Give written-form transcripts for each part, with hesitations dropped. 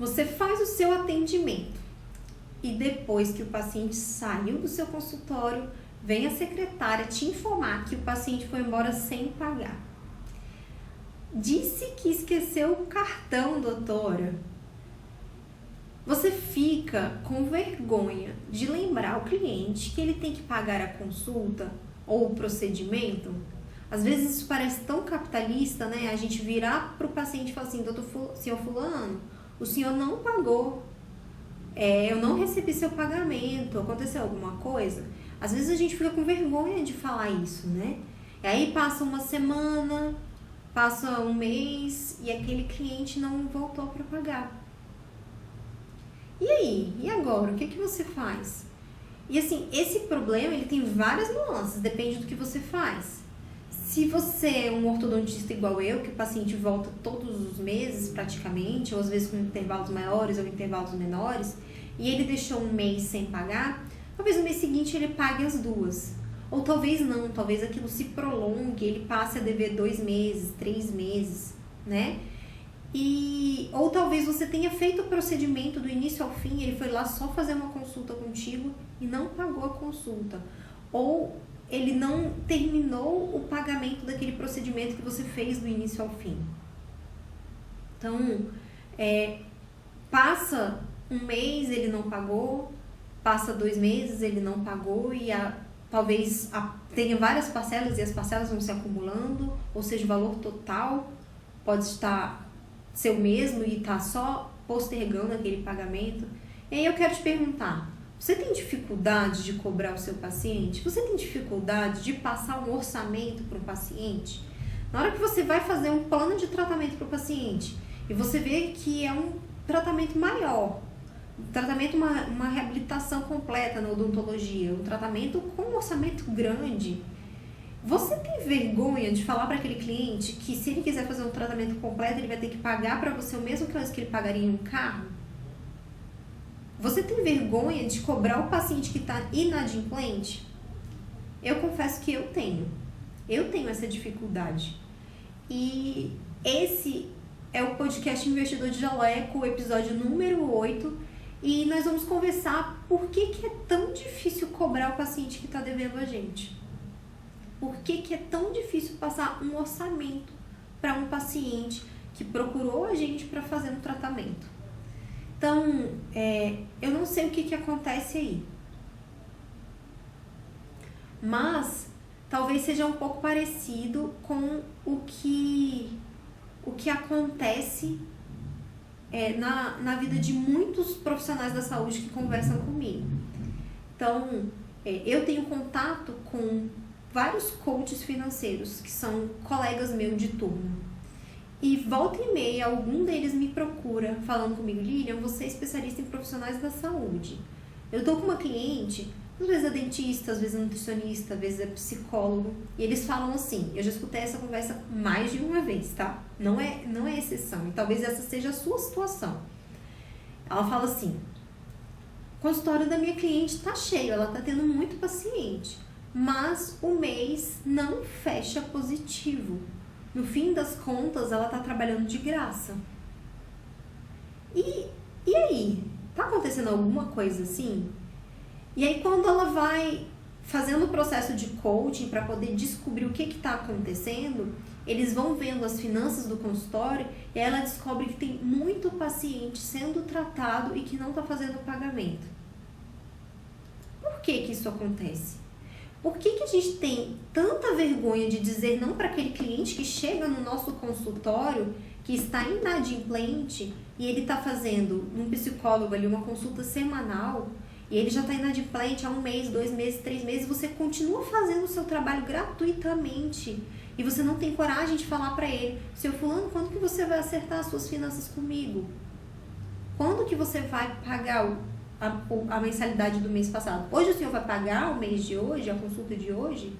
Você faz o seu atendimento e depois que o paciente saiu do seu consultório, vem a secretária te informar que o paciente foi embora sem pagar. Disse que esqueceu o cartão, doutora. Você fica com vergonha de lembrar o cliente que ele tem que pagar a consulta ou o procedimento? Às vezes isso parece tão capitalista, né? A gente virar para o paciente e falar assim, senhor fulano, o senhor não pagou, eu não recebi seu pagamento, aconteceu alguma coisa? Às vezes a gente fica com vergonha de falar isso, né? E aí passa uma semana, passa um mês e aquele cliente não voltou para pagar. E aí? E agora? O que você faz? E assim, esse problema ele tem várias nuances, depende do que você faz. Se você é um ortodontista igual eu, que o paciente volta todos os meses praticamente, ou às vezes com intervalos maiores ou intervalos menores, e ele deixou um mês sem pagar, talvez no mês seguinte ele pague as duas. Ou talvez não, talvez aquilo se prolongue, ele passe a dever 2 meses, 3 meses, né? Ou talvez você tenha feito o procedimento do início ao fim, ele foi lá só fazer uma consulta contigo e não pagou a consulta. Ou ele não terminou o pagamento daquele procedimento que você fez do início ao fim. Então, passa um mês, ele não pagou, passa 2 meses, ele não pagou e talvez tenha várias parcelas e as parcelas vão se acumulando, ou seja, o valor total pode ser o mesmo e está só postergando aquele pagamento. E aí eu quero te perguntar, você tem dificuldade de cobrar o seu paciente? Você tem dificuldade de passar um orçamento para o paciente? Na hora que você vai fazer um plano de tratamento para o paciente e você vê que é um tratamento maior, uma reabilitação completa na odontologia, um tratamento com um orçamento grande, você tem vergonha de falar para aquele cliente que se ele quiser fazer um tratamento completo, ele vai ter que pagar para você o mesmo preço que ele pagaria em um carro? Você tem vergonha de cobrar o paciente que está inadimplente? Eu confesso que eu tenho essa dificuldade. E esse é o podcast Investidor de Jaleco, o episódio número 8, e nós vamos conversar por que é tão difícil cobrar o paciente que está devendo a gente. Por que é tão difícil passar um orçamento para um paciente que procurou a gente para fazer um tratamento. Então, eu não sei o que acontece aí. Mas, talvez seja um pouco parecido com o que acontece na vida de muitos profissionais da saúde que conversam comigo. Então, eu tenho contato com vários coaches financeiros que são colegas meus de turno. E volta e meia, algum deles me procura falando comigo, Lilian, você é especialista em profissionais da saúde. Eu tô com uma cliente, às vezes é dentista, às vezes é nutricionista, às vezes é psicólogo, e eles falam assim, eu já escutei essa conversa mais de uma vez, tá? Não é exceção, e talvez essa seja a sua situação. Ela fala assim, o consultório da minha cliente tá cheio, ela tá tendo muito paciente, mas o mês não fecha positivo. No fim das contas, ela tá trabalhando de graça. E aí? Tá acontecendo alguma coisa assim? E aí, quando ela vai fazendo o processo de coaching para poder descobrir o que está acontecendo, eles vão vendo as finanças do consultório e ela descobre que tem muito paciente sendo tratado e que não está fazendo o pagamento. Por que isso acontece? Por que a gente tem tanta vergonha de dizer não para aquele cliente que chega no nosso consultório, que está inadimplente e ele está fazendo um psicólogo ali uma consulta semanal e ele já está inadimplente há 1 mês, 2 meses, 3 meses, você continua fazendo o seu trabalho gratuitamente e você não tem coragem de falar para ele, seu fulano, quando que você vai acertar as suas finanças comigo? Quando que você vai pagar a mensalidade do mês passado? Hoje o senhor vai pagar o mês de hoje, a consulta de hoje?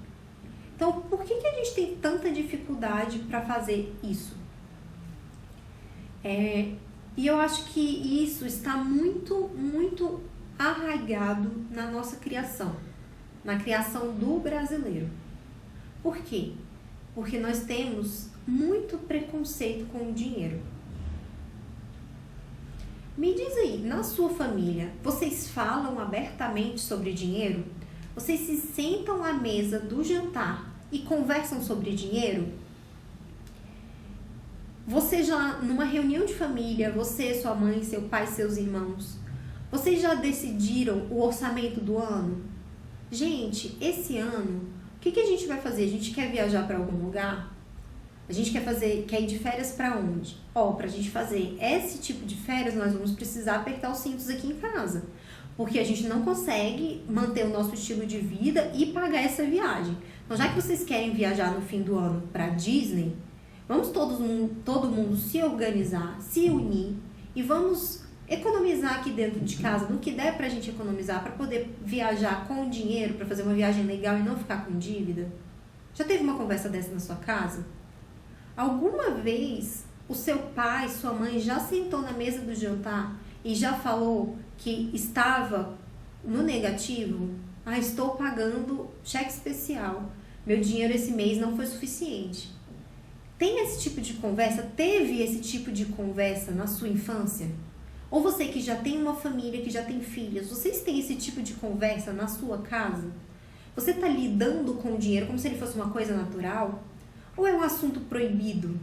Então, por que a gente tem tanta dificuldade para fazer isso? E eu acho que isso está muito, muito arraigado na nossa criação, na criação do brasileiro. Por quê? Porque nós temos muito preconceito com o dinheiro. Me diz aí, na sua família, vocês falam abertamente sobre dinheiro? Vocês se sentam à mesa do jantar e conversam sobre dinheiro? Você já, numa reunião de família, você, sua mãe, seu pai, seus irmãos, vocês já decidiram o orçamento do ano? Gente, esse ano, o que a gente vai fazer? A gente quer viajar para algum lugar? A gente quer ir de férias para onde? Pra gente fazer esse tipo de férias, nós vamos precisar apertar os cintos aqui em casa. Porque a gente não consegue manter o nosso estilo de vida e pagar essa viagem. Então, já que vocês querem viajar no fim do ano para Disney, vamos todo mundo se organizar, se unir e vamos economizar aqui dentro de casa, no que der pra gente economizar, para poder viajar com dinheiro, para fazer uma viagem legal e não ficar com dívida. Já teve uma conversa dessa na sua casa? Alguma vez o seu pai, sua mãe já sentou na mesa do jantar e já falou que estava no negativo? Estou pagando cheque especial, meu dinheiro esse mês não foi suficiente. Tem esse tipo de conversa? Teve esse tipo de conversa na sua infância? Ou você que já tem uma família, que já tem filhos, vocês têm esse tipo de conversa na sua casa? Você está lidando com o dinheiro como se ele fosse uma coisa natural? Ou é um assunto proibido?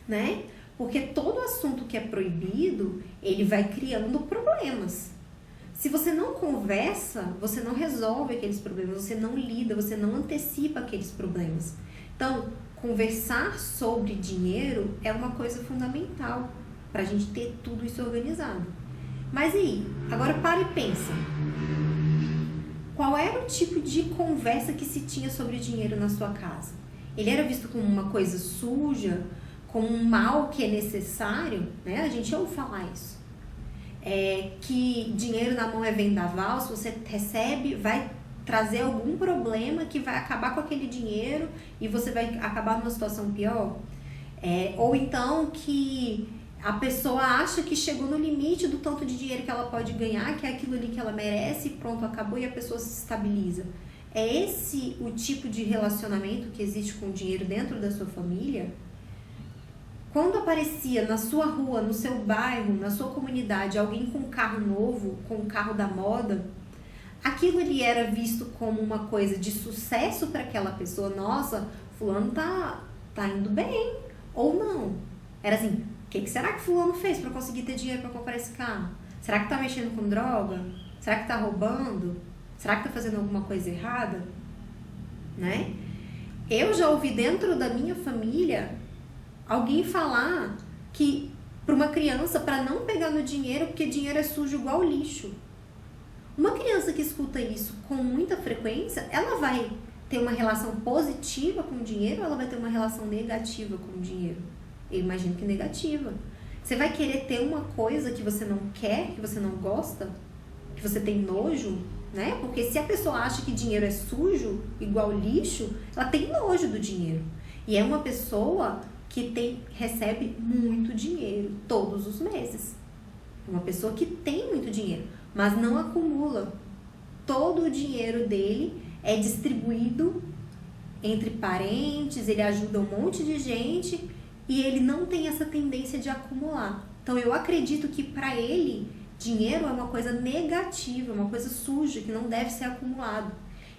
Né? Porque todo assunto que é proibido, ele vai criando problemas. Se você não conversa, você não resolve aqueles problemas, você não lida, você não antecipa aqueles problemas. Então, conversar sobre dinheiro é uma coisa fundamental para a gente ter tudo isso organizado. Mas aí, agora para e pensa. Qual era o tipo de conversa que se tinha sobre dinheiro na sua casa? Ele era visto como uma coisa suja, como um mal que é necessário, né? A gente ouve falar isso. Que dinheiro na mão é vendaval, se você recebe, vai trazer algum problema que vai acabar com aquele dinheiro e você vai acabar numa situação pior. Ou então que a pessoa acha que chegou no limite do tanto de dinheiro que ela pode ganhar, que é aquilo ali que ela merece, pronto, acabou e a pessoa se estabiliza. É esse o tipo de relacionamento que existe com o dinheiro dentro da sua família? Quando aparecia na sua rua, no seu bairro, na sua comunidade, alguém com um carro novo, com um carro da moda, aquilo ali era visto como uma coisa de sucesso para aquela pessoa. Nossa, fulano tá indo bem. Ou não. Era assim, o que será que fulano fez para conseguir ter dinheiro para comprar esse carro? Será que tá mexendo com droga? Será que tá roubando? Será que tá fazendo alguma coisa errada? Né? Eu já ouvi dentro da minha família alguém falar que para uma criança, para não pegar no dinheiro, porque dinheiro é sujo igual lixo. Uma criança que escuta isso com muita frequência, ela vai ter uma relação positiva com o dinheiro ou ela vai ter uma relação negativa com o dinheiro? Eu imagino que negativa. Você vai querer ter uma coisa que você não quer, que você não gosta, que você tem nojo, né? Porque se a pessoa acha que dinheiro é sujo, igual lixo, ela tem nojo do dinheiro. E é uma pessoa que recebe muito dinheiro todos os meses. É uma pessoa que tem muito dinheiro, mas não acumula. Todo o dinheiro dele é distribuído entre parentes, ele ajuda um monte de gente e ele não tem essa tendência de acumular. Então eu acredito que para ele dinheiro é uma coisa negativa, uma coisa suja que não deve ser acumulado.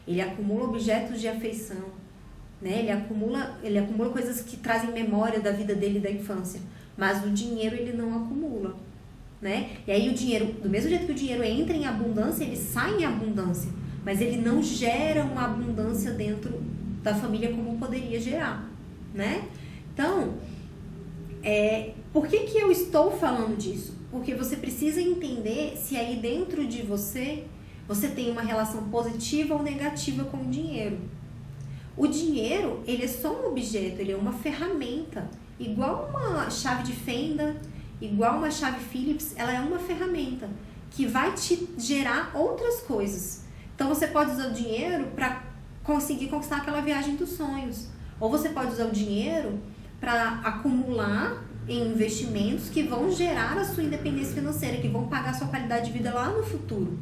Ele acumula objetos de afeição, né? Ele acumula coisas que trazem memória da vida dele da infância, mas o dinheiro ele não acumula, né? E aí o dinheiro, do mesmo jeito que o dinheiro entra em abundância, ele sai em abundância, mas ele não gera uma abundância dentro da família como poderia gerar, né? Então, por que eu estou falando disso? Porque você precisa entender se aí dentro de você tem uma relação positiva ou negativa com o dinheiro. O dinheiro, ele é só um objeto, ele é uma ferramenta. Igual uma chave de fenda, igual uma chave Phillips, ela é uma ferramenta que vai te gerar outras coisas. Então você pode usar o dinheiro para conseguir conquistar aquela viagem dos sonhos. Ou você pode usar o dinheiro para acumular em investimentos que vão gerar a sua independência financeira, que vão pagar a sua qualidade de vida lá no futuro.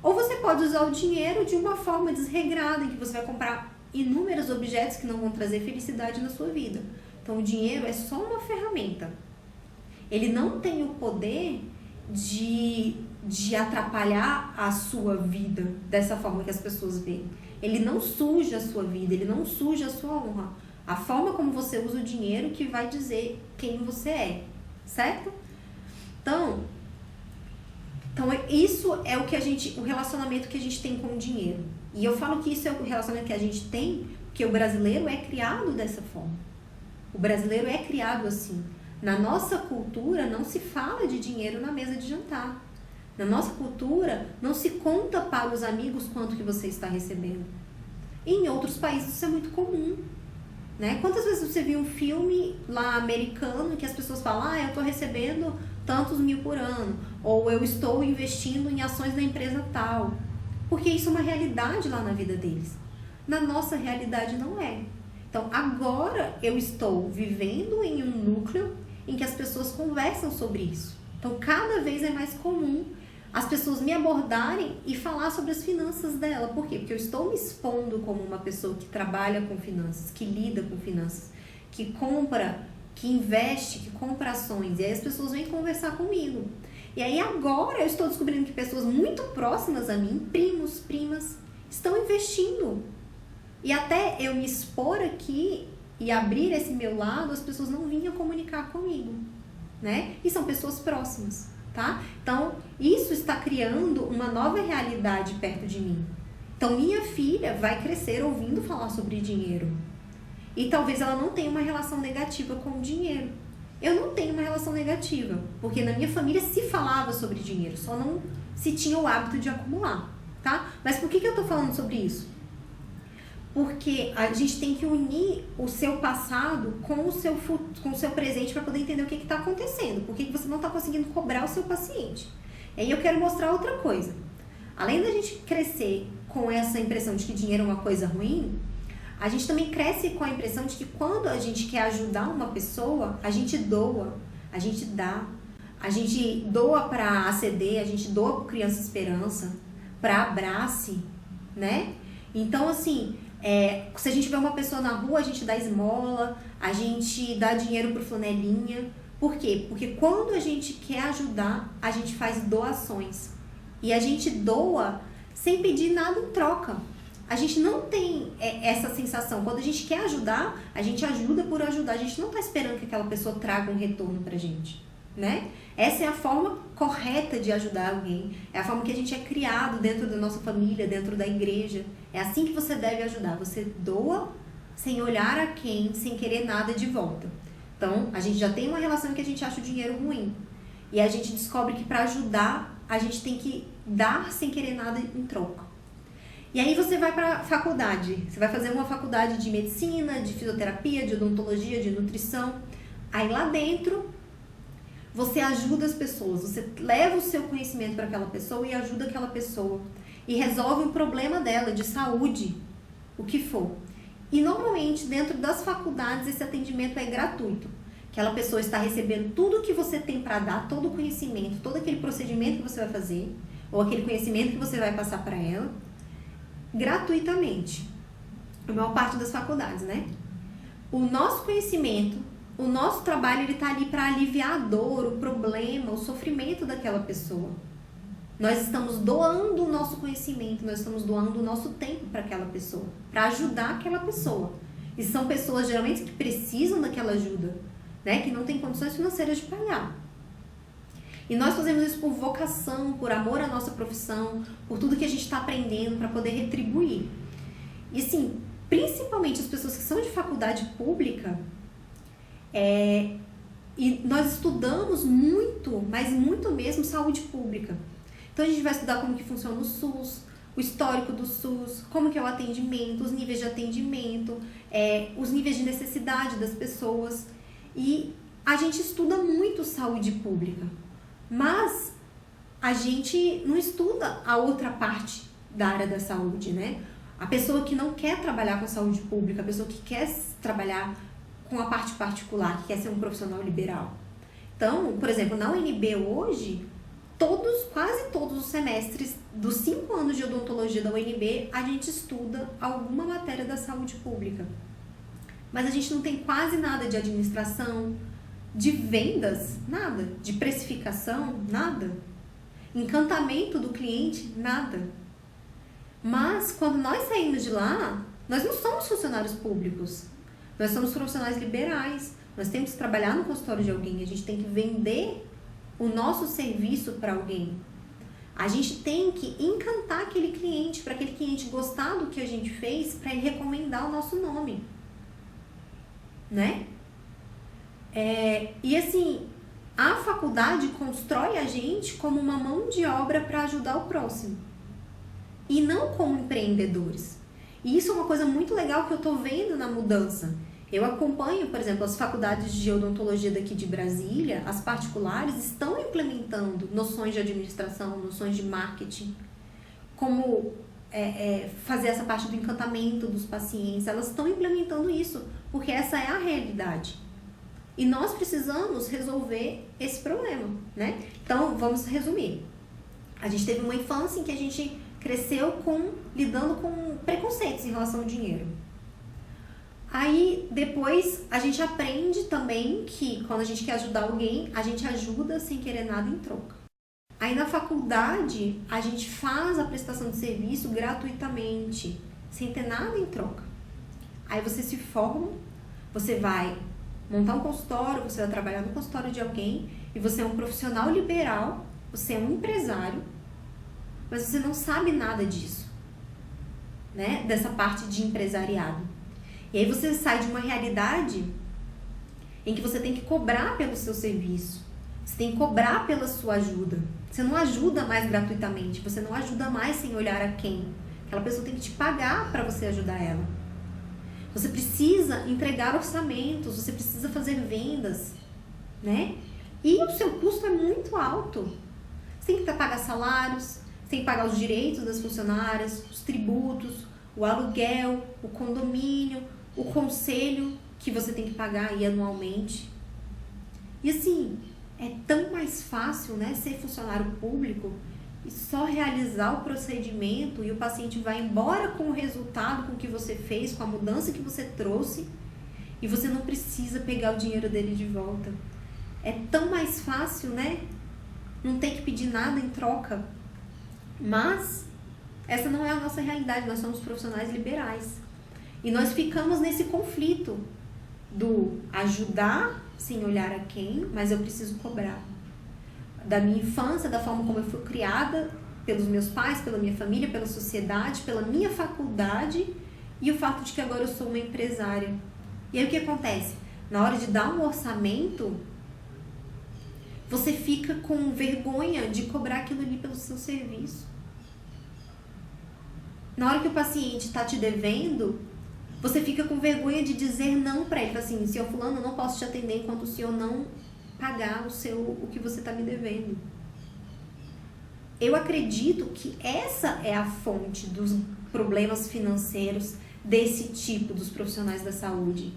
Ou você pode usar o dinheiro de uma forma desregrada, em que você vai comprar inúmeros objetos que não vão trazer felicidade na sua vida. Então o dinheiro é só uma ferramenta. ele não tem o poder de atrapalhar a sua vida dessa forma que as pessoas veem. Ele não suja a sua vida, ele não suja a sua honra. A forma como você usa o dinheiro que vai dizer quem você é, certo? Então isso é o relacionamento que a gente tem com o dinheiro. E eu falo que isso é o relacionamento que a gente tem porque o brasileiro é criado dessa forma. O brasileiro é criado assim. Na nossa cultura não se fala de dinheiro na mesa de jantar. Na nossa cultura não se conta para os amigos quanto que você está recebendo. E em outros países isso é muito comum. Né? Quantas vezes você viu um filme lá americano que as pessoas falam, eu estou recebendo tantos mil por ano, ou eu estou investindo em ações da empresa tal, porque isso é uma realidade lá na vida deles. Na nossa realidade não é. Então agora eu estou vivendo em um núcleo em que as pessoas conversam sobre isso. Então cada vez é mais comum as pessoas me abordarem e falar sobre as finanças dela. Por quê? Porque eu estou me expondo como uma pessoa que trabalha com finanças, que lida com finanças, que compra, que investe, que compra ações. E aí as pessoas vêm conversar comigo. E aí agora eu estou descobrindo que pessoas muito próximas a mim, primos, primas, estão investindo. E até eu me expor aqui e abrir esse meu lado, as pessoas não vinham comunicar comigo, né? E são pessoas próximas. Tá? Então, isso está criando uma nova realidade perto de mim. Então, minha filha vai crescer ouvindo falar sobre dinheiro. E talvez ela não tenha uma relação negativa com o dinheiro. Eu não tenho uma relação negativa, porque na minha família se falava sobre dinheiro, só não se tinha o hábito de acumular, tá? Mas por que eu tô falando sobre isso? Porque a gente tem que unir o seu passado com o seu presente para poder entender o que está acontecendo. Por que você não está conseguindo cobrar o seu paciente. E aí eu quero mostrar outra coisa. Além da gente crescer com essa impressão de que dinheiro é uma coisa ruim, a gente também cresce com a impressão de que quando a gente quer ajudar uma pessoa, a gente doa, a gente dá. A gente doa para a ACD, a gente doa para Criança Esperança, para Abrace, né? Então, assim... se a gente vê uma pessoa na rua, a gente dá esmola, a gente dá dinheiro pro flanelinha. Por quê? Porque quando a gente quer ajudar, a gente faz doações. E a gente doa sem pedir nada em troca. A gente não tem essa sensação. Quando a gente quer ajudar, a gente ajuda por ajudar. A gente não está esperando que aquela pessoa traga um retorno pra gente, né? Essa é a forma correta de ajudar alguém. É a forma que a gente é criado dentro da nossa família, dentro da igreja. É assim que você deve ajudar. Você doa sem olhar a quem, sem querer nada de volta. Então, a gente já tem uma relação que a gente acha o dinheiro ruim. E a gente descobre que para ajudar, a gente tem que dar sem querer nada em troca. E aí você vai para a faculdade. Você vai fazer uma faculdade de medicina, de fisioterapia, de odontologia, de nutrição. Aí lá dentro... você ajuda as pessoas, você leva o seu conhecimento para aquela pessoa e ajuda aquela pessoa. E resolve um problema dela, de saúde, o que for. E normalmente, dentro das faculdades, esse atendimento é gratuito. Aquela pessoa está recebendo tudo que você tem para dar, todo o conhecimento, todo aquele procedimento que você vai fazer, ou aquele conhecimento que você vai passar para ela, gratuitamente. A maior parte das faculdades, né? O nosso conhecimento... o nosso trabalho ele está ali para aliviar a dor, o problema, o sofrimento daquela pessoa. Nós estamos doando o nosso conhecimento, nós estamos doando o nosso tempo para aquela pessoa, para ajudar aquela pessoa. E são pessoas geralmente que precisam daquela ajuda, né? Que não têm condições financeiras de pagar. E nós fazemos isso por vocação, por amor à nossa profissão, por tudo que a gente está aprendendo para poder retribuir. E assim, principalmente as pessoas que são de faculdade pública... e nós estudamos muito, mas muito mesmo, saúde pública. Então a gente vai estudar como que funciona o SUS, o histórico do SUS, como que é o atendimento, os níveis de atendimento, os níveis de necessidade das pessoas. E a gente estuda muito saúde pública, mas a gente não estuda a outra parte da área da saúde, né? A pessoa que não quer trabalhar com saúde pública, a pessoa que quer trabalhar com a parte particular, que quer ser um profissional liberal. Então, por exemplo, na UNB hoje, quase todos os semestres dos 5 anos de odontologia da UNB, a gente estuda alguma matéria da saúde pública. Mas a gente não tem quase nada de administração, De vendas, nada. De precificação, nada. Encantamento do cliente, nada. Mas quando nós saímos de lá, nós não somos funcionários públicos. Nós somos profissionais liberais. Nós temos que trabalhar no consultório de alguém. A gente tem que vender o nosso serviço para alguém. A gente tem que encantar aquele cliente, para aquele cliente gostar do que a gente fez, para ele recomendar o nosso nome. Né? E assim, a faculdade constrói a gente como uma mão de obra para ajudar o próximo. E não como empreendedores. E isso é uma coisa muito legal que eu tô vendo na mudança. Eu acompanho, por exemplo, as faculdades de odontologia daqui de Brasília, as particulares estão implementando noções de administração, noções de marketing, como fazer essa parte do encantamento dos pacientes. Elas estão implementando isso, porque essa é a realidade. E nós precisamos resolver esse problema, né? Então, vamos resumir. A gente teve uma infância em que a gente cresceu lidando com preconceitos em relação ao dinheiro. Aí, depois, a gente aprende também que quando a gente quer ajudar alguém, a gente ajuda sem querer nada em troca. Aí, na faculdade, a gente faz a prestação de serviço gratuitamente, sem ter nada em troca. Aí, você se forma, você vai montar um consultório, você vai trabalhar no consultório de alguém, e você é um profissional liberal, você é um empresário, mas você não sabe nada disso, né? Dessa parte de empresariado. E aí você sai de uma realidade em que você tem que cobrar pelo seu serviço. Você tem que cobrar pela sua ajuda. Você não ajuda mais gratuitamente. Você não ajuda mais sem olhar a quem. Aquela pessoa tem que te pagar para você ajudar ela. Você precisa entregar orçamentos. Você precisa fazer vendas, né? E o seu custo é muito alto. Você tem que pagar salários. Você tem que pagar os direitos das funcionárias, os tributos, o aluguel, o condomínio, o conselho que você tem que pagar aí anualmente. E assim, é tão mais fácil, né, ser funcionário público e só realizar o procedimento e o paciente vai embora com o resultado, com o que você fez, com a mudança que você trouxe, e você não precisa pegar o dinheiro dele de volta. É tão mais fácil, né? Não ter que pedir nada em troca. Mas essa não é a nossa realidade, nós somos profissionais liberais. E nós ficamos nesse conflito do ajudar sem olhar a quem, mas eu preciso cobrar. Da minha infância, da forma como eu fui criada, pelos meus pais, pela minha família, pela sociedade, pela minha faculdade, e o fato de que agora eu sou uma empresária. E aí o que acontece? Na hora de dar um orçamento, você fica com vergonha de cobrar aquilo ali pelo seu serviço. Na hora que o paciente está te devendo, você fica com vergonha de dizer não para ele. Assim, senhor fulano, eu não posso te atender enquanto o senhor não pagar o que você está me devendo. Eu acredito que essa é a fonte dos problemas financeiros desse tipo dos profissionais da saúde.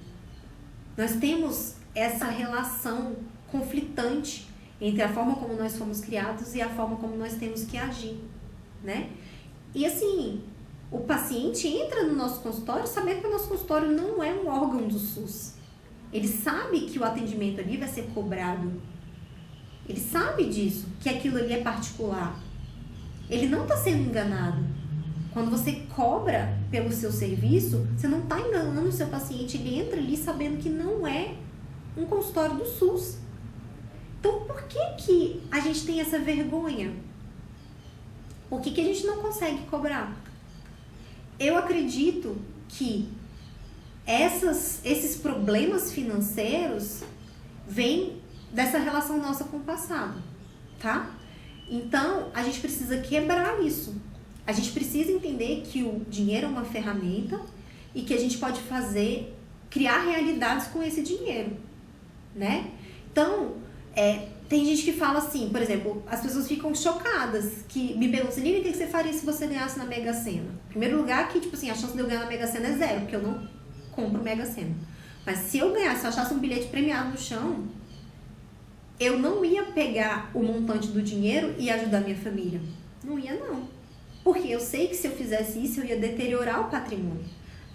Nós temos essa relação conflitante entre a forma como nós fomos criados e a forma como nós temos que agir, né? E assim, o paciente entra no nosso consultório sabendo que o nosso consultório não é um órgão do SUS. Ele sabe que o atendimento ali vai ser cobrado. Ele sabe disso, que aquilo ali é particular. Ele não está sendo enganado. Quando você cobra pelo seu serviço, você não está enganando o seu paciente. Ele entra ali sabendo que não é um consultório do SUS. Então, por que a gente tem essa vergonha? Por que a gente não consegue cobrar? Eu acredito que esses problemas financeiros vêm dessa relação nossa com o passado, tá? Então, a gente precisa quebrar isso. A gente precisa entender que o dinheiro é uma ferramenta e que a gente pode criar realidades com esse dinheiro, né? Então, tem gente que fala assim, por exemplo, as pessoas ficam chocadas, que me perguntam, Lívia, o que você faria se você ganhasse na Mega Sena? Em primeiro lugar, que tipo assim, a chance de eu ganhar na Mega Sena é zero, porque eu não compro Mega Sena. Mas se eu ganhasse, se eu achasse um bilhete premiado no chão, eu não ia pegar o montante do dinheiro e ajudar minha família. Não ia, não. Porque eu sei que se eu fizesse isso, eu ia deteriorar o patrimônio.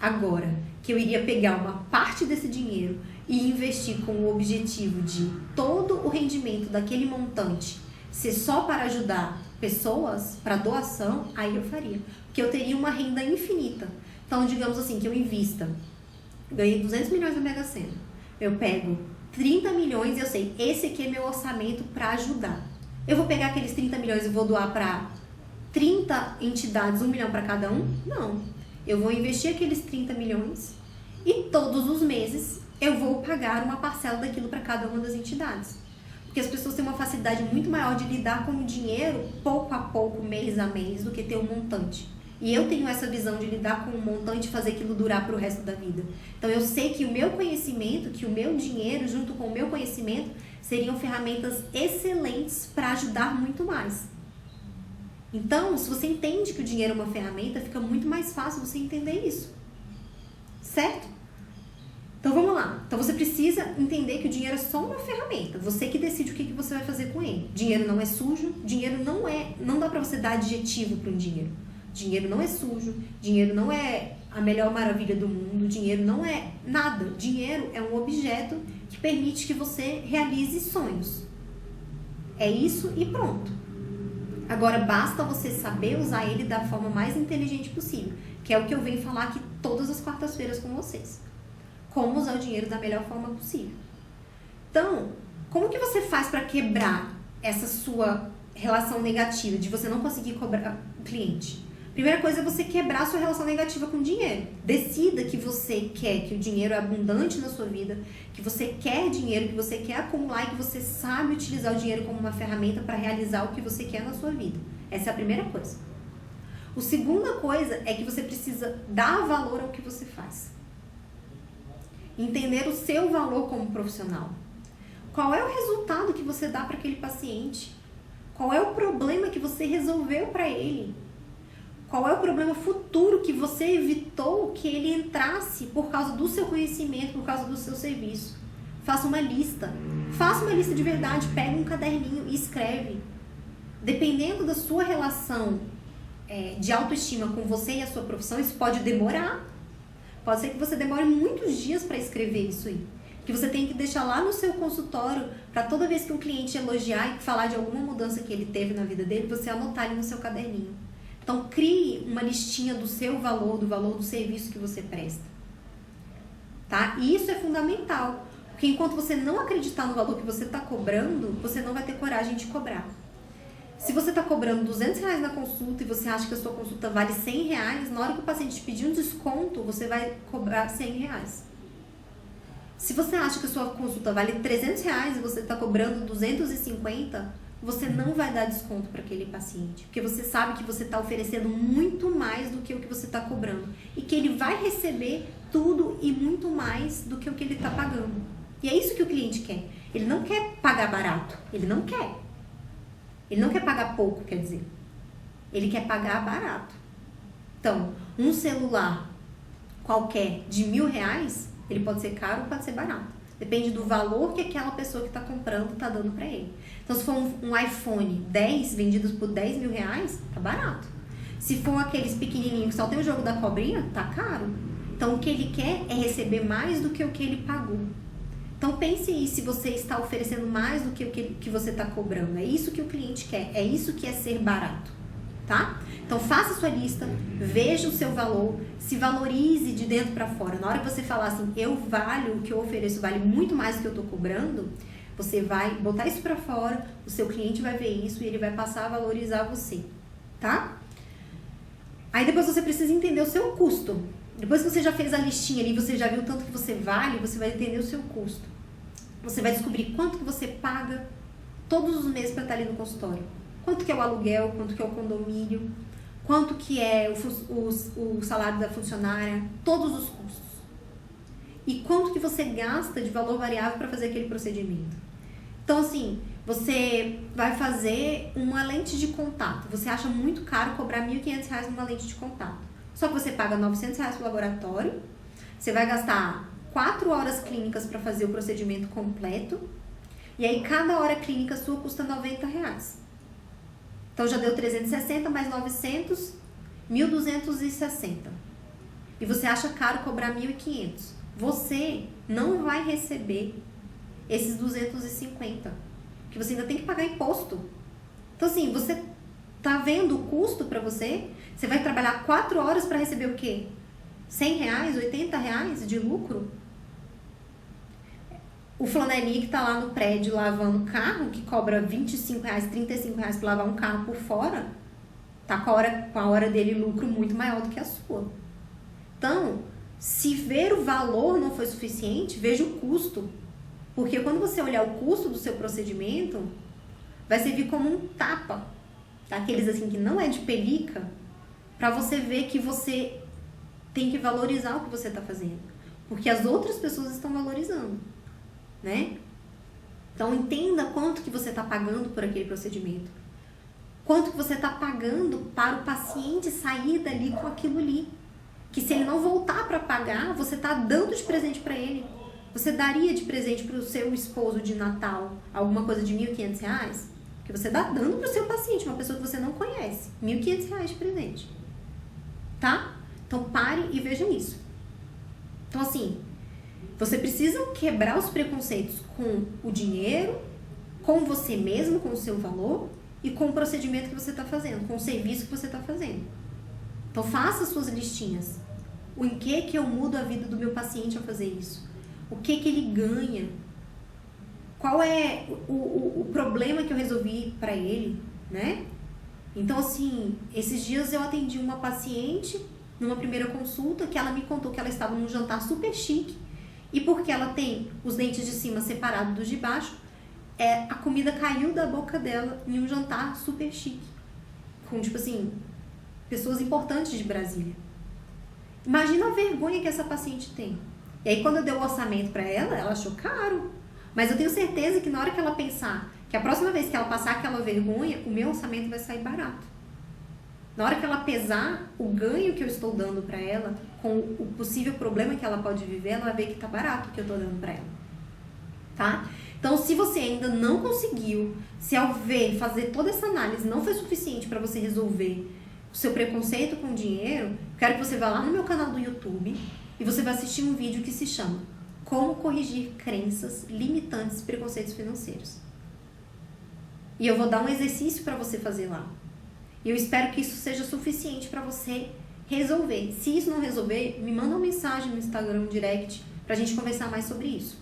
agora que eu iria pegar uma parte desse dinheiro e investir com o objetivo de todo o rendimento daquele montante ser só para ajudar pessoas, para doação, aí eu faria. Porque eu teria uma renda infinita. Então, digamos assim, que eu invista, ganhei 200 milhões na Mega Sena. Eu pego 30 milhões e eu sei, esse aqui é meu orçamento para ajudar. Eu vou pegar aqueles 30 milhões e vou doar para 30 entidades, 1 milhão para cada um? Não. Eu vou investir aqueles 30 milhões e todos os meses eu vou pagar uma parcela daquilo para cada uma das entidades. Porque as pessoas têm uma facilidade muito maior de lidar com o dinheiro pouco a pouco, mês a mês, do que ter um montante. E eu tenho essa visão de lidar com um montante e fazer aquilo durar para o resto da vida. Então eu sei que o meu conhecimento, que o meu dinheiro junto com o meu conhecimento seriam ferramentas excelentes para ajudar muito mais. Então, se você entende que o dinheiro é uma ferramenta, fica muito mais fácil você entender isso. Certo? Então vamos lá. Então você precisa entender que o dinheiro é só uma ferramenta. Você que decide o que você vai fazer com ele. Dinheiro não é sujo, dinheiro não dá pra você dar adjetivo para um dinheiro. Dinheiro não é sujo, dinheiro não é a melhor maravilha do mundo, dinheiro não é nada. Dinheiro é um objeto que permite que você realize sonhos. É isso e pronto. Agora basta você saber usar ele da forma mais inteligente possível, que é o que eu venho falar aqui todas as quartas-feiras com vocês. Como usar o dinheiro da melhor forma possível. Então, como que você faz para quebrar essa sua relação negativa de você não conseguir cobrar o cliente? Primeira coisa é você quebrar a sua relação negativa com o dinheiro. Decida que você quer que o dinheiro é abundante na sua vida, que você quer dinheiro, que você quer acumular e que você sabe utilizar o dinheiro como uma ferramenta para realizar o que você quer na sua vida. Essa é a primeira coisa. A segunda coisa é que você precisa dar valor ao que você faz. Entender o seu valor como profissional. Qual é o resultado que você dá para aquele paciente? Qual é o problema que você resolveu para ele? Qual é o problema futuro que você evitou que ele entrasse por causa do seu conhecimento, por causa do seu serviço? Faça uma lista. Faça uma lista de verdade. Pega um caderninho e escreve. Dependendo da sua relação de autoestima com você e a sua profissão, isso pode demorar. Pode ser que você demore muitos dias para escrever isso aí. Que você tem que deixar lá no seu consultório para toda vez que um cliente elogiar e falar de alguma mudança que ele teve na vida dele, você anotar ali no seu caderninho. Então, crie uma listinha do seu valor, do valor do serviço que você presta. Tá? E isso é fundamental. Porque enquanto você não acreditar no valor que você está cobrando, você não vai ter coragem de cobrar. Se você está cobrando R$200 na consulta e você acha que a sua consulta vale R$100, na hora que o paciente te pedir um desconto, você vai cobrar R$100. Se você acha que a sua consulta vale R$300 e você está cobrando 250, você não vai dar desconto para aquele paciente. Porque você sabe que você está oferecendo muito mais do que o que você está cobrando. E que ele vai receber tudo e muito mais do que o que ele está pagando. E é isso que o cliente quer. Ele não quer pagar barato. Ele não quer. Ele não quer pagar pouco, quer dizer. Ele quer pagar barato. Então, um celular qualquer de R$1.000, ele pode ser caro ou pode ser barato. Depende do valor que aquela pessoa que está comprando está dando para ele. Então, se for um iPhone 10 vendidos por R$10.000, tá barato. Se for aqueles pequenininhos que só tem o jogo da cobrinha, tá caro. Então, o que ele quer é receber mais do que o que ele pagou. Então pense aí se você está oferecendo mais do que o que você está cobrando. É isso que o cliente quer, é isso que é ser barato, tá? Então faça sua lista, veja o seu valor, se valorize de dentro para fora. Na hora que você falar assim, eu valho, o que eu ofereço vale muito mais do que eu estou cobrando, você vai botar isso para fora, o seu cliente vai ver isso e ele vai passar a valorizar você, tá? Aí depois você precisa entender o seu custo. Depois que você já fez a listinha ali, você já viu o tanto que você vale, você vai entender o seu custo. Você vai descobrir quanto que você paga todos os meses para estar ali no consultório. Quanto que é o aluguel, quanto que é o condomínio, quanto que é o salário da funcionária, todos os custos. E quanto que você gasta de valor variável para fazer aquele procedimento. Então, assim, você vai fazer uma lente de contato. Você acha muito caro cobrar R$1.500 numa lente de contato. Só que você paga R$900 pro laboratório, você vai gastar 4 horas clínicas para fazer o procedimento completo, e aí cada hora clínica sua custa R$90. Então já deu 360 mais 900, 1.260. e você acha caro cobrar 1.500, você não vai receber esses 250, que você ainda tem que pagar imposto. Então, assim, você tá vendo o custo para você? Você vai trabalhar 4 horas para receber o quê? R$100, R$80 de lucro? O flanelinha que tá lá no prédio lavando carro, que cobra R$25, R$35 para lavar um carro por fora, tá com a hora dele lucro muito maior do que a sua. Então, se ver o valor não foi suficiente, veja o custo. Porque quando você olhar o custo do seu procedimento, vai servir como um tapa, daqueles assim que não é de pelica, para você ver que você tem que valorizar o que você está fazendo. Porque as outras pessoas estão valorizando, né? Então, entenda quanto que você está pagando por aquele procedimento. Quanto que você está pagando para o paciente sair dali com aquilo ali. Que se ele não voltar para pagar, você está dando de presente para ele. Você daria de presente para o seu esposo de Natal alguma coisa de R$1.500? Que você está dando para o seu paciente, uma pessoa que você não conhece. R$1.500 de presente. Tá? Então, pare e veja isso. Então, assim, você precisa quebrar os preconceitos com o dinheiro, com você mesmo, com o seu valor e com o procedimento que você está fazendo, com o serviço que você está fazendo. Então, faça suas listinhas. O em que eu mudo a vida do meu paciente ao fazer isso? O que ele ganha? Qual é o problema que eu resolvi para ele, né? Então, assim, esses dias eu atendi uma paciente numa primeira consulta que ela me contou que ela estava num jantar super chique e porque ela tem os dentes de cima separados dos de baixo, a comida caiu da boca dela em um jantar super chique. Com, tipo assim, pessoas importantes de Brasília. Imagina a vergonha que essa paciente tem. E aí, quando eu dei o orçamento para ela, ela achou caro. Mas eu tenho certeza que na hora que ela pensar que a próxima vez que ela passar aquela vergonha, o meu orçamento vai sair barato. Na hora que ela pesar o ganho que eu estou dando para ela, com o possível problema que ela pode viver, ela vai ver que tá barato o que eu estou dando para ela. Tá? Então, se você ainda não conseguiu, se ao ver, fazer toda essa análise não foi suficiente para você resolver o seu preconceito com o dinheiro, quero que você vá lá no meu canal do YouTube e você vai assistir um vídeo que se chama Como Corrigir Crenças Limitantes e Preconceitos Financeiros. E eu vou dar um exercício para você fazer lá. E eu espero que isso seja suficiente para você resolver. Se isso não resolver, me manda uma mensagem no Instagram direct pra gente conversar mais sobre isso.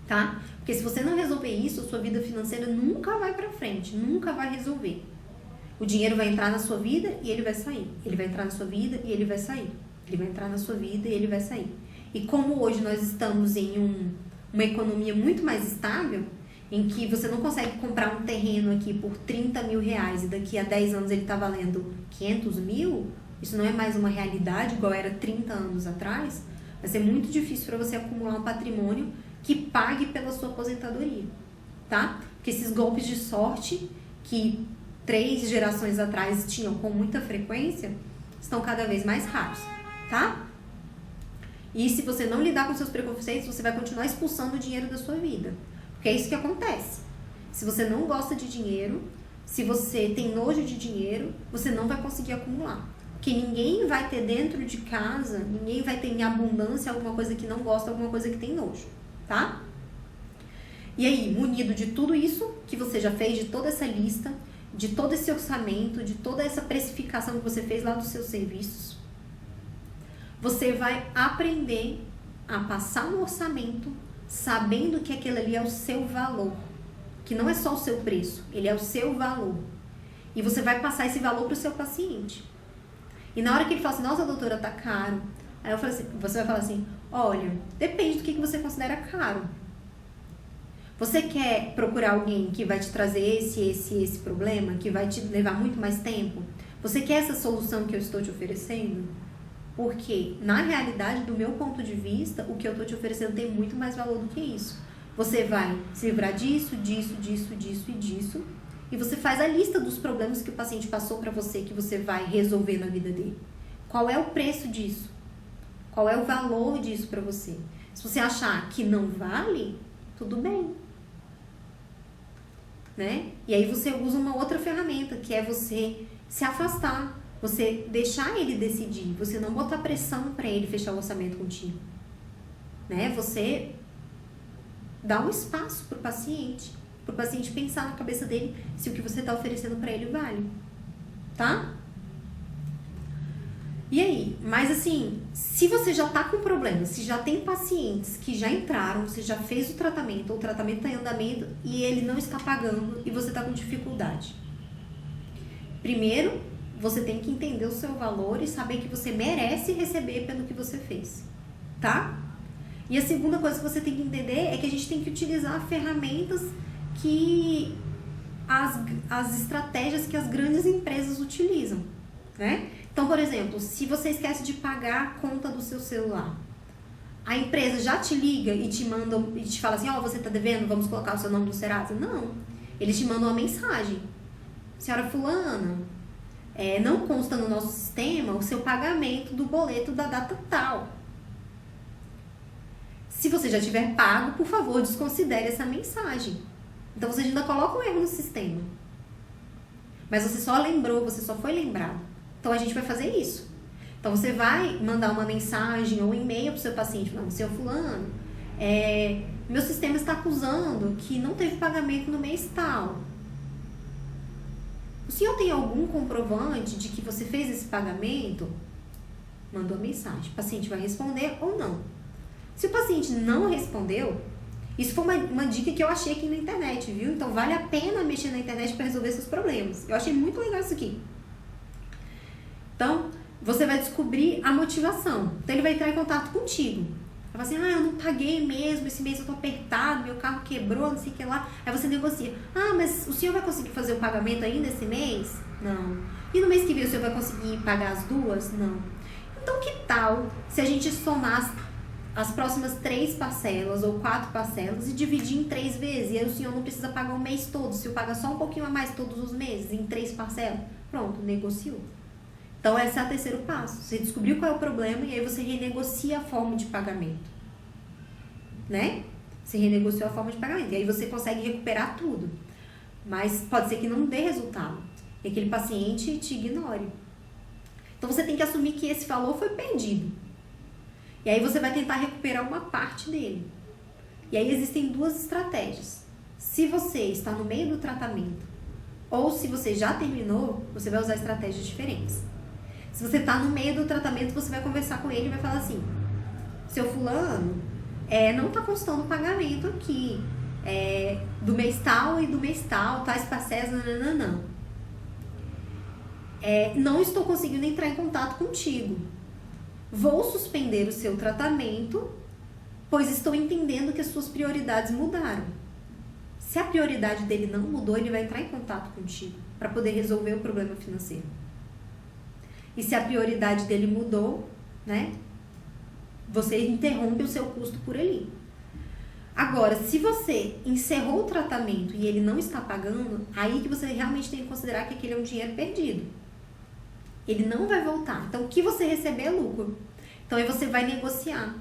Tá? Porque se você não resolver isso, sua vida financeira nunca vai pra frente, nunca vai resolver. O dinheiro vai entrar na sua vida e ele vai sair. Ele vai entrar na sua vida e ele vai sair. Ele vai entrar na sua vida e ele vai sair. E como hoje nós estamos em uma economia muito mais estável, em que você não consegue comprar um terreno aqui por R$30.000 e daqui a 10 anos ele está valendo 500 mil, isso não é mais uma realidade igual era 30 anos atrás, vai ser muito difícil para você acumular um patrimônio que pague pela sua aposentadoria, tá? Porque esses golpes de sorte que 3 gerações atrás tinham com muita frequência, estão cada vez mais raros, tá? E se você não lidar com seus preconceitos, você vai continuar expulsando o dinheiro da sua vida. Porque é isso que acontece. Se você não gosta de dinheiro, se você tem nojo de dinheiro, você não vai conseguir acumular. Porque ninguém vai ter dentro de casa, ninguém vai ter em abundância alguma coisa que não gosta, alguma coisa que tem nojo, tá? E aí, munido de tudo isso que você já fez, de toda essa lista, de todo esse orçamento, de toda essa precificação que você fez lá dos seus serviços, você vai aprender a passar no orçamento sabendo que aquilo ali é o seu valor, que não é só o seu preço, ele é o seu valor. E você vai passar esse valor para o seu paciente. E na hora que ele fala assim, nossa, doutora, tá caro. Aí eu falo assim, você vai falar assim, olha, depende do que você considera caro. Você quer procurar alguém que vai te trazer esse problema, que vai te levar muito mais tempo? Você quer essa solução que eu estou te oferecendo? Porque, na realidade, do meu ponto de vista, o que eu estou te oferecendo tem muito mais valor do que isso. Você vai se livrar disso, disso, disso, disso e disso. E você faz a lista dos problemas que o paciente passou para você, que você vai resolver na vida dele. Qual é o preço disso? Qual é o valor disso para você? Se você achar que não vale, tudo bem. Né? E aí você usa uma outra ferramenta, que é você se afastar. Você deixar ele decidir, você não botar pressão para ele fechar o orçamento contigo, né? Você dá um espaço pro paciente pensar na cabeça dele se o que você está oferecendo para ele vale, tá? E aí? Mas assim, se você já tá com problema, se já tem pacientes que já entraram, você já fez o tratamento, ou o tratamento está em andamento e ele não está pagando e você tá com dificuldade. Primeiro, você tem que entender o seu valor e saber que você merece receber pelo que você fez, tá? E a segunda coisa que você tem que entender é que a gente tem que utilizar ferramentas que as estratégias que as grandes empresas utilizam, né? Então, por exemplo, se você esquece de pagar a conta do seu celular, a empresa já te liga e te manda e te fala assim, ó, você tá devendo, vamos colocar o seu nome no Serasa? Não, eles te mandam uma mensagem. Senhora fulana, não consta no nosso sistema o seu pagamento do boleto da data tal. Se você já tiver pago, por favor, desconsidere essa mensagem. Então, você ainda coloca um erro no sistema. Mas você só lembrou, você só foi lembrado. Então, a gente vai fazer isso. Então, você vai mandar uma mensagem ou um e-mail para o seu paciente, falando, seu fulano, meu sistema está acusando que não teve pagamento no mês tal. O senhor tem algum comprovante de que você fez esse pagamento? Mandou a mensagem. O paciente vai responder ou não. Se o paciente não respondeu, isso foi uma dica que eu achei aqui na internet, viu? Então, vale a pena mexer na internet para resolver seus problemas. Eu achei muito legal isso aqui. Então, você vai descobrir a motivação. Então, ele vai entrar em contato contigo. Vai falar assim, eu não paguei mesmo, esse mês eu tô apertado, meu carro quebrou, não sei o que lá. Aí você negocia. Mas o senhor vai conseguir fazer o pagamento ainda esse mês? Não. E no mês que vem o senhor vai conseguir pagar as duas? Não. Então, que tal se a gente somar as próximas 3 parcelas ou 4 parcelas e dividir em 3 vezes? E aí o senhor não precisa pagar o mês todo. Se o paga só um pouquinho a mais todos os meses, em 3 parcelas, pronto, negociou. Então, esse é o terceiro passo. Você descobriu qual é o problema e aí você renegocia a forma de pagamento. Né? Você renegociou a forma de pagamento. E aí você consegue recuperar tudo. Mas pode ser que não dê resultado. E aquele paciente te ignore. Então, você tem que assumir que esse valor foi perdido. E aí você vai tentar recuperar uma parte dele. E aí existem 2 estratégias. Se você está no meio do tratamento ou se você já terminou, você vai usar estratégias diferentes. Se você está no meio do tratamento, você vai conversar com ele e vai falar assim, seu fulano, não está constando o pagamento aqui, do mês tal e do mês tal, tais parcelas, não. Não estou conseguindo entrar em contato contigo. Vou suspender o seu tratamento, pois estou entendendo que as suas prioridades mudaram. Se a prioridade dele não mudou, ele vai entrar em contato contigo para poder resolver o problema financeiro. E se a prioridade dele mudou, né, você interrompe o seu custo por ali. Agora, se você encerrou o tratamento e ele não está pagando, aí que você realmente tem que considerar que aquele é um dinheiro perdido. Ele não vai voltar. Então, o que você receber é lucro. Então, aí você vai negociar.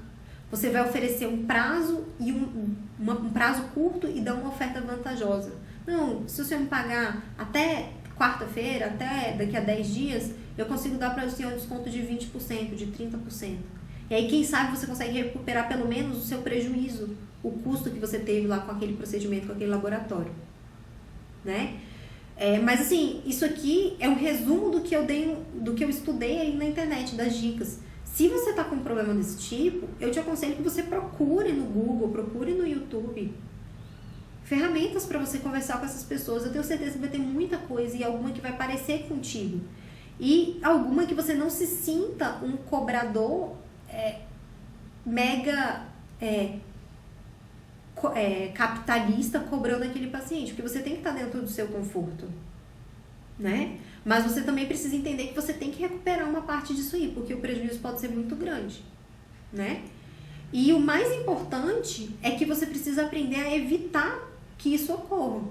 Você vai oferecer um prazo e um prazo curto e dar uma oferta vantajosa. Não, se o senhor me pagar até quarta-feira, até daqui a 10 dias, eu consigo dar para o senhor um desconto de 20%, de 30%. E aí, quem sabe, você consegue recuperar pelo menos o seu prejuízo, o custo que você teve lá com aquele procedimento, com aquele laboratório. Né? Mas assim, isso aqui é um resumo do que eu estudei aí na internet, das dicas. Se você está com um problema desse tipo, eu te aconselho que você procure no Google, procure no YouTube ferramentas para você conversar com essas pessoas. Eu tenho certeza que vai ter muita coisa e alguma que vai parecer contigo. E alguma que você não se sinta um cobrador mega capitalista cobrando aquele paciente, porque você tem que estar dentro do seu conforto, né? Mas você também precisa entender que você tem que recuperar uma parte disso aí, porque o prejuízo pode ser muito grande, né? E o mais importante é que você precisa aprender a evitar que isso ocorra.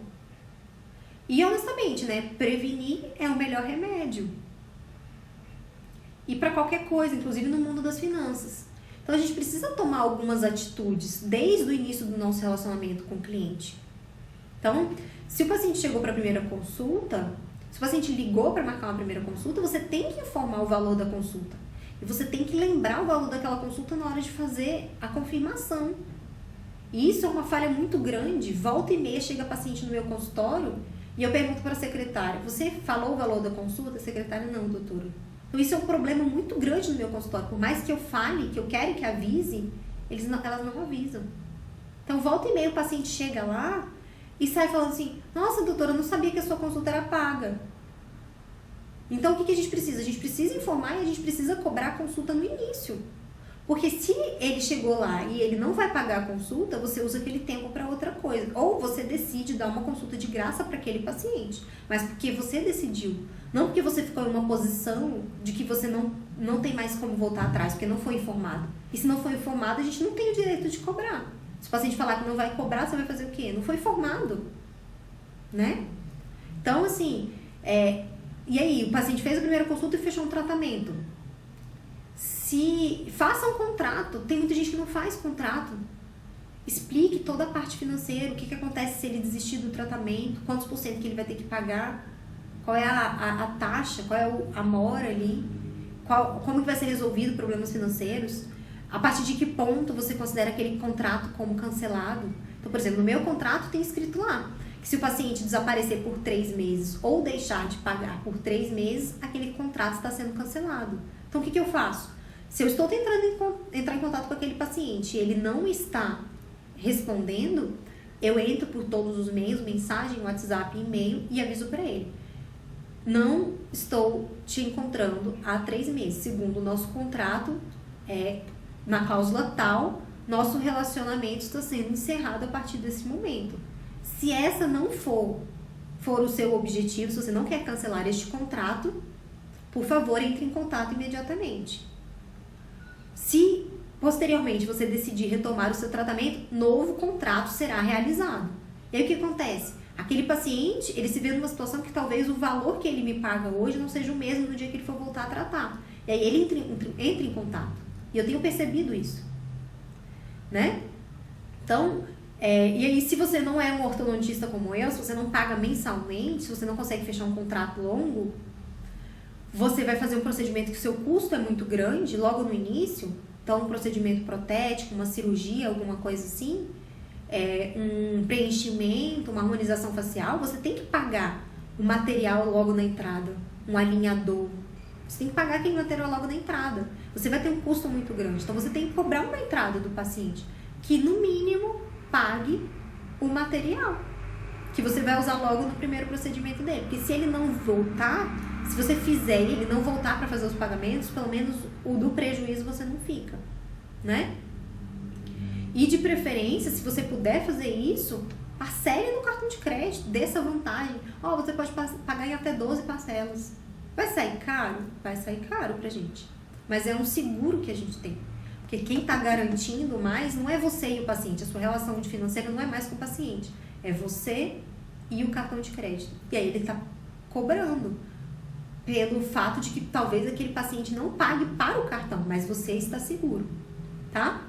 E honestamente, né? Prevenir é o melhor remédio. E para qualquer coisa, inclusive no mundo das finanças. Então, a gente precisa tomar algumas atitudes desde o início do nosso relacionamento com o cliente. Então, se o paciente chegou para a primeira consulta, Se o paciente ligou para marcar uma primeira consulta, você tem que informar o valor da consulta. E você tem que lembrar o valor daquela consulta na hora de fazer a confirmação. E isso é uma falha muito grande. Volta e meia chega paciente no meu consultório e eu pergunto para a secretária, você falou o valor da consulta? A secretária, não, doutora. Então isso é um problema muito grande no meu consultório. Por mais que eu fale, que eu quero que avise, elas não avisam. Então volta e meia o paciente chega lá e sai falando assim, nossa, doutora, eu não sabia que a sua consulta era paga. Então o que a gente precisa? A gente precisa informar e a gente precisa cobrar a consulta no início. Porque se ele chegou lá e ele não vai pagar a consulta, você usa aquele tempo para outra coisa. Ou você decide dar uma consulta de graça para aquele paciente. Mas porque você decidiu. Não porque você ficou em uma posição de que você não tem mais como voltar atrás, porque não foi informado. E se não foi informado, a gente não tem o direito de cobrar. Se o paciente falar que não vai cobrar, você vai fazer o quê? Não foi informado. Né? Então, assim, e aí, o paciente fez a primeira consulta e fechou um tratamento. Se faça um contrato, tem muita gente que não faz contrato. Explique toda a parte financeira, o que acontece se ele desistir do tratamento, quantos por cento que ele vai ter que pagar, qual é a taxa, qual é a mora ali, como que vai ser resolvido problemas financeiros, a partir de que ponto você considera aquele contrato como cancelado. Então, por exemplo, no meu contrato tem escrito lá que se o paciente desaparecer por 3 meses ou deixar de pagar por 3 meses, aquele contrato está sendo cancelado. Então, o que eu faço? Se eu estou tentando entrar em contato com aquele paciente e ele não está respondendo, eu entro por todos os meios, mensagem, WhatsApp, e-mail, e aviso para ele. Não estou te encontrando há 3 meses. Segundo o nosso contrato, na cláusula tal, nosso relacionamento está sendo encerrado a partir desse momento. Se essa não for o seu objetivo, se você não quer cancelar este contrato, por favor, entre em contato imediatamente. Se posteriormente você decidir retomar o seu tratamento, novo contrato será realizado. E aí o que acontece? Aquele paciente, ele se vê numa situação que talvez o valor que ele me paga hoje não seja o mesmo no dia que ele for voltar a tratar. E aí ele entra em contato. E eu tenho percebido isso. Né? Então, e aí se você não é um ortodontista como eu, se você não paga mensalmente, se você não consegue fechar um contrato longo, você vai fazer um procedimento que o seu custo é muito grande logo no início, então um procedimento protético, uma cirurgia, alguma coisa assim, um preenchimento, uma harmonização facial, você tem que pagar o material logo na entrada, um alinhador. Você tem que pagar aquele material logo na entrada. Você vai ter um custo muito grande, então você tem que cobrar uma entrada do paciente, que no mínimo pague o material, que você vai usar logo no primeiro procedimento dele. Porque se ele não voltar, se você fizer e ele não voltar para fazer os pagamentos, pelo menos o do prejuízo você não fica, né? E de preferência, se você puder fazer isso, parcele no cartão de crédito, dê essa vantagem. Você pode pagar em até 12 parcelas. Vai sair caro? Vai sair caro pra gente. Mas é um seguro que a gente tem. Porque quem está garantindo mais não é você e o paciente. A sua relação financeira não é mais com o paciente. É você e o cartão de crédito. E aí ele está cobrando pelo fato de que talvez aquele paciente não pague para o cartão, mas você está seguro, tá?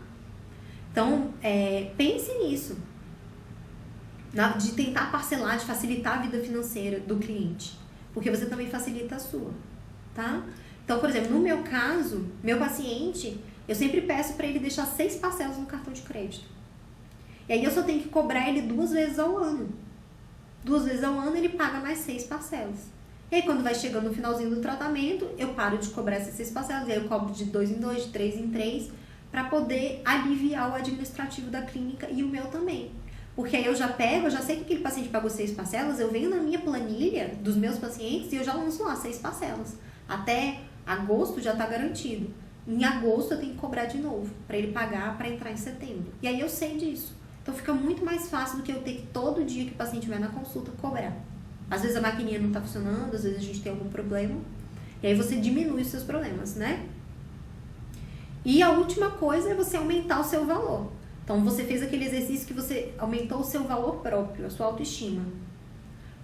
Então, pense nisso. De tentar parcelar, de facilitar a vida financeira do cliente. Porque você também facilita a sua, tá? Então, por exemplo, no meu caso, meu paciente, eu sempre peço para ele deixar 6 parcelas no cartão de crédito. E aí eu só tenho que cobrar ele 2 vezes ao ano. 2 vezes ao ano ele paga mais 6 parcelas. E aí quando vai chegando no finalzinho do tratamento, eu paro de cobrar essas 6 parcelas. E aí eu cobro de 2 em 2, de 3 em 3, para poder aliviar o administrativo da clínica e o meu também. Porque aí eu já sei que aquele paciente pagou 6 parcelas, eu venho na minha planilha dos meus pacientes e eu já lanço lá 6 parcelas. Até agosto já está garantido. Em agosto eu tenho que cobrar de novo, para ele pagar para entrar em setembro. E aí eu sei disso. Então fica muito mais fácil do que eu ter que todo dia que o paciente vai na consulta cobrar. Às vezes a maquininha não está funcionando, às vezes a gente tem algum problema. E aí você diminui os seus problemas, né? E a última coisa é você aumentar o seu valor. Então você fez aquele exercício que você aumentou o seu valor próprio, a sua autoestima.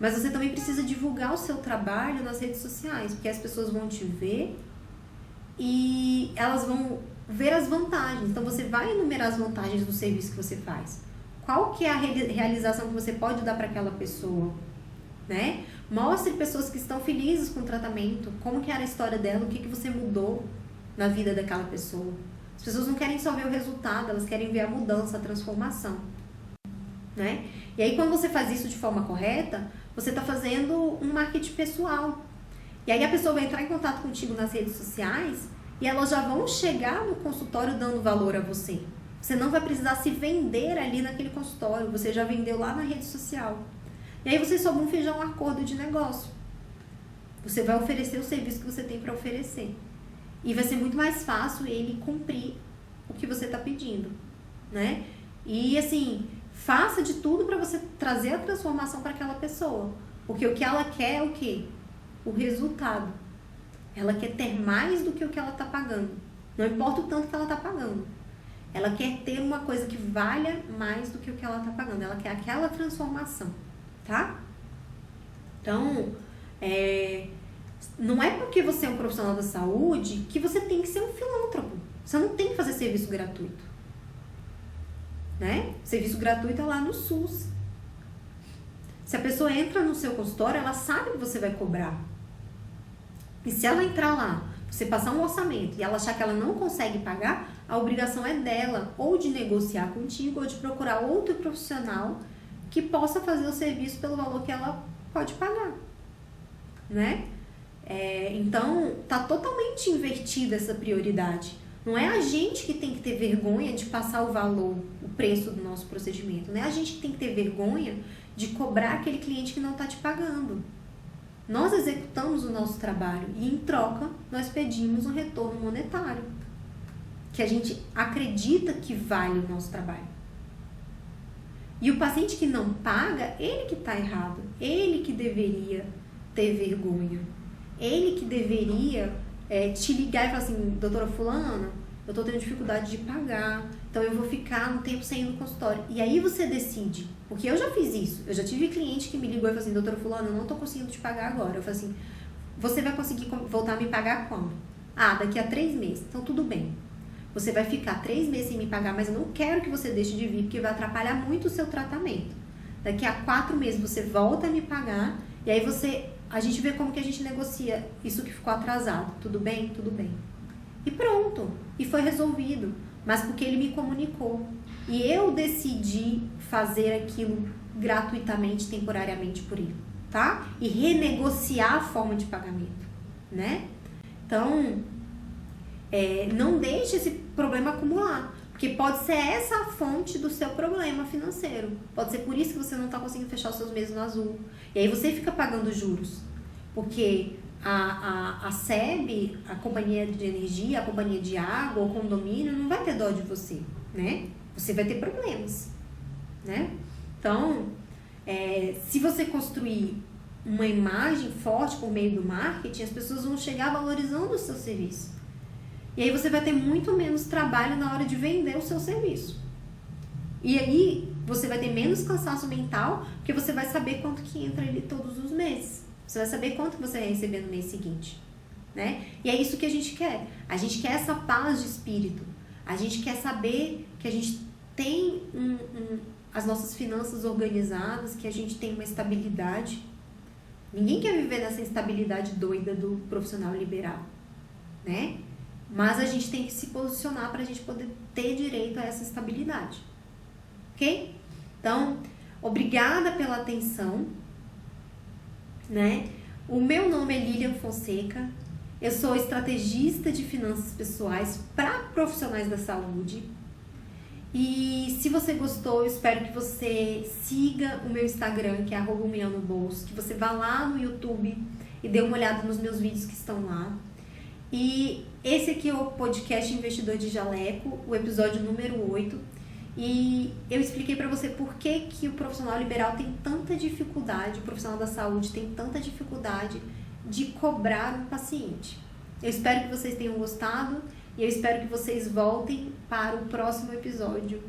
Mas você também precisa divulgar o seu trabalho nas redes sociais, porque as pessoas vão te ver e elas vão ver as vantagens. Então você vai enumerar as vantagens do serviço que você faz. Qual que é a realização que você pode dar para aquela pessoa, né? Mostre pessoas que estão felizes com o tratamento, como que era a história dela, o que você mudou na vida daquela pessoa. As pessoas não querem só ver o resultado, elas querem ver a mudança, a transformação, né? E aí, quando você faz isso de forma correta, você está fazendo um marketing pessoal. E aí a pessoa vai entrar em contato contigo nas redes sociais e elas já vão chegar no consultório dando valor a você. Você não vai precisar se vender ali naquele consultório, você já vendeu lá na rede social. E aí vocês só vão fechar um acordo de negócio. Você vai oferecer o serviço que você tem para oferecer. E vai ser muito mais fácil ele cumprir o que você está pedindo, né? E assim, faça de tudo para você trazer a transformação para aquela pessoa. Porque o que ela quer é o quê? O resultado. Ela quer ter mais do que o que ela está pagando. Não importa o tanto que ela está pagando. Ela quer ter uma coisa que valha mais do que o que ela está pagando. Ela quer aquela transformação, tá? Então, não é porque você é um profissional da saúde que você tem que ser um filântropo. Você não tem que fazer serviço gratuito, né? Serviço gratuito é lá no SUS. Se a pessoa entra no seu consultório, ela sabe que você vai cobrar. E se ela entrar lá, você passar um orçamento e ela achar que ela não consegue pagar, a obrigação é dela ou de negociar contigo ou de procurar outro profissional que possa fazer o serviço pelo valor que ela pode pagar, né? Então, tá totalmente invertida essa prioridade. Não é a gente que tem que ter vergonha de passar o valor, o preço do nosso procedimento. Não é a gente que tem que ter vergonha de cobrar aquele cliente que não está te pagando. Nós executamos o nosso trabalho e, em troca, nós pedimos um retorno monetário, que a gente acredita que vale o nosso trabalho. E o paciente que não paga, ele que está errado, ele que deveria ter vergonha, ele que deveria te ligar e falar assim: doutora fulana, eu estou tendo dificuldade de pagar, então eu vou ficar um tempo sem ir no consultório. E aí você decide, porque eu já fiz isso, eu já tive cliente que me ligou e falou assim: doutora fulana, eu não estou conseguindo te pagar agora. Eu falei assim: você vai conseguir voltar a me pagar quando? Ah, daqui a 3 meses. Então tudo bem, você vai ficar 3 meses sem me pagar, mas eu não quero que você deixe de vir, porque vai atrapalhar muito o seu tratamento. Daqui a 4 meses você volta a me pagar, e aí a gente vê como que a gente negocia isso que ficou atrasado. Tudo bem? Tudo bem. E pronto. E foi resolvido. Mas porque ele me comunicou. E eu decidi fazer aquilo gratuitamente, temporariamente por ele, tá? E renegociar a forma de pagamento, né? Então, não deixe esse problema acumular. Porque pode ser essa a fonte do seu problema financeiro. Pode ser por isso que você não está conseguindo fechar os seus meses no azul. E aí você fica pagando juros. Porque a SEB, a companhia de energia, a companhia de água, o condomínio, não vai ter dó de você, né? Você vai ter problemas, né? Então, se você construir uma imagem forte por meio do marketing, as pessoas vão chegar valorizando o seu serviço. E aí você vai ter muito menos trabalho na hora de vender o seu serviço. E aí você vai ter menos cansaço mental, porque você vai saber quanto que entra ali todos os meses. Você vai saber quanto você vai receber no mês seguinte, né? E é isso que a gente quer. A gente quer essa paz de espírito. A gente quer saber que a gente tem as nossas finanças organizadas, que a gente tem uma estabilidade. Ninguém quer viver nessa instabilidade doida do profissional liberal, né? Mas a gente tem que se posicionar para a gente poder ter direito a essa estabilidade. Ok? Então, obrigada pela atenção, né? O meu nome é Lilian Fonseca. Eu sou estrategista de finanças pessoais para profissionais da saúde. E se você gostou, eu espero que você siga o meu Instagram, que é @1milhãonobolso, que você vá lá no YouTube e dê uma olhada nos meus vídeos que estão lá. E esse aqui é o podcast Investidor de Jaleco, o episódio número 8. E eu expliquei para você por que o profissional liberal tem tanta dificuldade, o profissional da saúde tem tanta dificuldade de cobrar um paciente. Eu espero que vocês tenham gostado e eu espero que vocês voltem para o próximo episódio